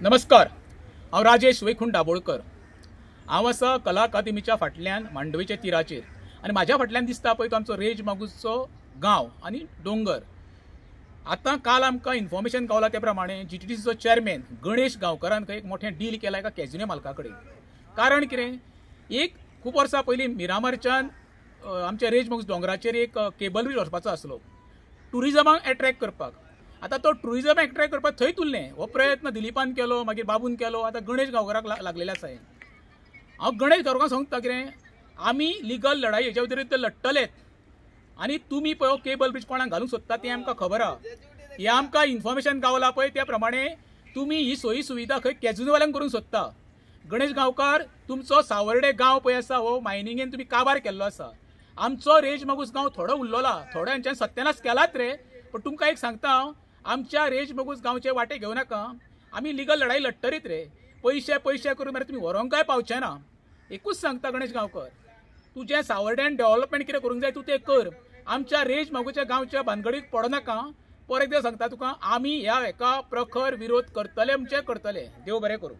नमस्कार, हांव राजेश वैकुंठ दाबोळकर। हांव आसा कला अकादमीच्या फाटल्यान मांडवेच्या तिराचेर आनी म्हाज्या फाटल्यान दिसता पळय तो आमचो रेज मागुसचो गांव आनी डोंगर। आतां काल आमकां इन्फॉर्मेशन गावला त्या प्रमाणे GTDCचो चेअरमॅन गणेश गांवकरान खंय एक मोठें डील केलां एका कॅजिनो मालका कडेन। कारण कितें, एक खूब वर्सां पयलीं मिरामारच्यान आमच्या रेज मागूस दोंगराचेर एक केबल ब्रिज वचपाचो आसलो टुरिजमाक एट्रॅक्ट करपाक। आता तो टुरिजम एट्रॅक्ट करपाक थंय तुल्लें हो प्रयत्न दिलीपान केलो, मागीर बाबून केलो, आतां गणेश गांवकराक लागलेले आसा। हांव गणेश गांवकारांक सांगता कितें, आमी लिगल लढाई हेच्या विरुद्ध लडटलेच आनी तुमी पळय केबल ब्रिज कोणाक घालूंक सोदता तें आमकां खबर आहा। हें आमकां इन्फॉर्मेशन गावला पळय त्या प्रमाणे तुमी ही सोयी सुविधा खंय कॅजिनोवाल्यांक करूंक सोदता। गणेश गांवकार, तुमचो सावर्डे गांव पळय आसा हो मायनिंगेन तुमी काबार केल्लो आसा। आमचो रेज मागूस गांव थोडो उरलोला, थोडो हांच्यान सत्यानाश केलात रे, पण तुमकां एक सांगता हांव, आमच्या रेज मागूस गांवचे वाटे घेवं नाका। आमी लिगल लढाई लडटलीत रे, पैसे करून मरे तुमी व्हरोंकय पावचे ना। एकूच सांगता गणेश गांवकर, तुजें सावर्ड्यान डेव्हलपमेंट कितें करूंक जाय तूं तें कर, आमच्या रेज मागूच्या गांवच्या भानगडीक पडो नाका। परत एकदां सांगता तुका, आमी ह्या हेका प्रखर विरोध करतले म्हणजे करतले। देव बरें करूं।